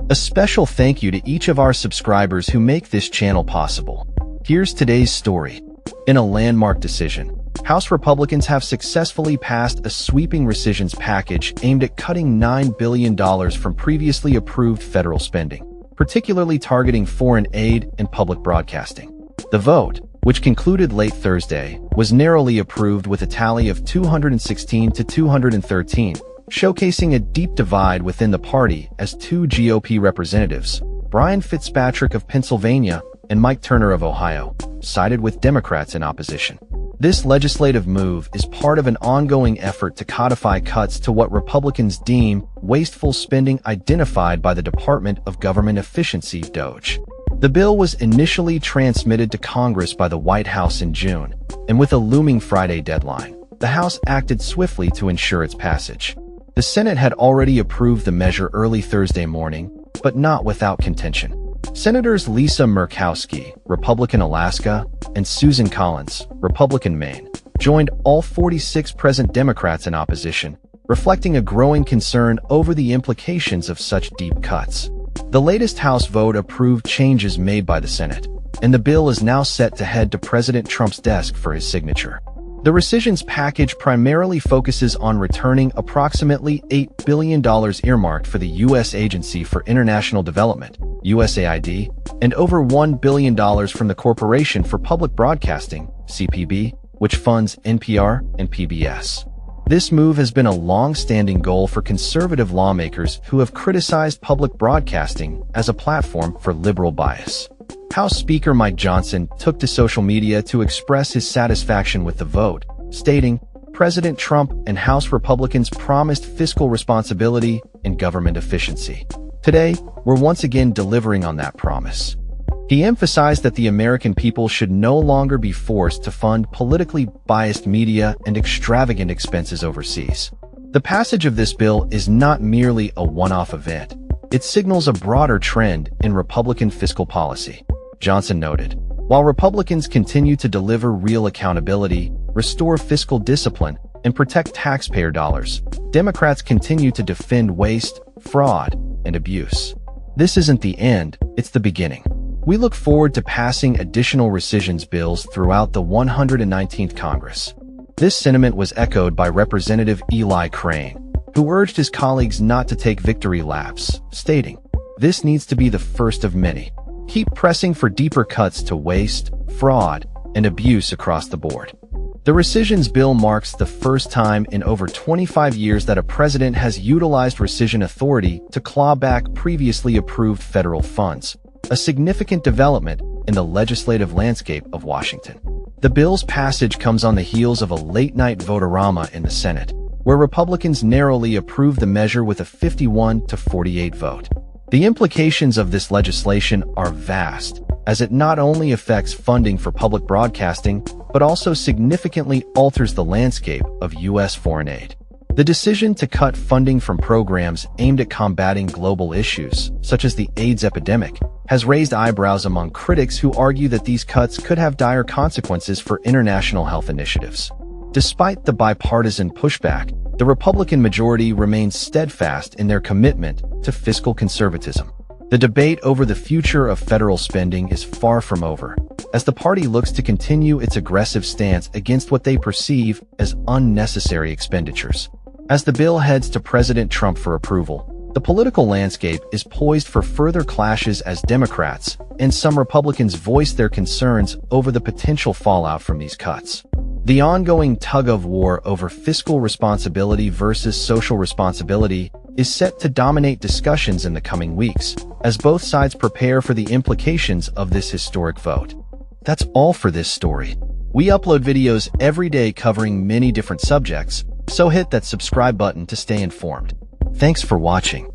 A special thank you to each of our subscribers who make this channel possible. Here's today's story. In a landmark decision, House Republicans have successfully passed a sweeping rescissions package aimed at cutting $9 billion from previously approved federal spending, particularly targeting foreign aid and public broadcasting. The vote, which concluded late Thursday, was narrowly approved with a tally of 216 to 213, showcasing a deep divide within the party as two GOP representatives, Brian Fitzpatrick of Pennsylvania and Mike Turner of Ohio, sided with Democrats in opposition. This legislative move is part of an ongoing effort to codify cuts to what Republicans deem wasteful spending identified by the Department of Government Efficiency, DOGE. The bill was initially transmitted to Congress by the White House in June, and with a looming Friday deadline, the House acted swiftly to ensure its passage. The Senate had already approved the measure early Thursday morning, but not without contention. Senators Lisa Murkowski, Republican Alaska, and Susan Collins, Republican Maine, joined all 46 present Democrats in opposition, reflecting a growing concern over the implications of such deep cuts. The latest House vote approved changes made by the Senate, and the bill is now set to head to President Trump's desk for his signature. The rescissions package primarily focuses on returning approximately $8 billion earmarked for the U.S. Agency for International Development, USAID, and over $1 billion from the Corporation for Public Broadcasting, CPB, which funds NPR and PBS. This move has been a long-standing goal for conservative lawmakers who have criticized public broadcasting as a platform for liberal bias. House Speaker Mike Johnson took to social media to express his satisfaction with the vote, stating, "President Trump and House Republicans promised fiscal responsibility and government efficiency. Today, we're once again delivering on that promise." He emphasized that the American people should no longer be forced to fund politically biased media and extravagant expenses overseas. The passage of this bill is not merely a one-off event. It signals a broader trend in Republican fiscal policy. Johnson noted, while Republicans continue to deliver real accountability, restore fiscal discipline, and protect taxpayer dollars, Democrats continue to defend waste, fraud, and abuse. This isn't the end, it's the beginning. We look forward to passing additional rescissions bills throughout the 119th Congress. This sentiment was echoed by Representative Eli Crane, who urged his colleagues not to take victory laps, stating, "This needs to be the first of many. Keep pressing for deeper cuts to waste, fraud, and abuse across the board." The rescissions bill marks the first time in over 25 years that a president has utilized rescission authority to claw back previously approved federal funds, a significant development in the legislative landscape of Washington. The bill's passage comes on the heels of a late-night vote-a-rama in the Senate, where Republicans narrowly approved the measure with a 51-48 vote. The implications of this legislation are vast, as it not only affects funding for public broadcasting, but also significantly alters the landscape of U.S. foreign aid. The decision to cut funding from programs aimed at combating global issues, such as the AIDS epidemic, has raised eyebrows among critics who argue that these cuts could have dire consequences for international health initiatives. Despite the bipartisan pushback, the Republican majority remains steadfast in their commitment to fiscal conservatism. The debate over the future of federal spending is far from over, as the party looks to continue its aggressive stance against what they perceive as unnecessary expenditures. As the bill heads to President Trump for approval, the political landscape is poised for further clashes as Democrats and some Republicans voice their concerns over the potential fallout from these cuts. The ongoing tug-of-war over fiscal responsibility versus social responsibility is set to dominate discussions in the coming weeks, as both sides prepare for the implications of this historic vote. That's all for this story. We upload videos every day covering many different subjects, so hit that subscribe button to stay informed. Thanks for watching.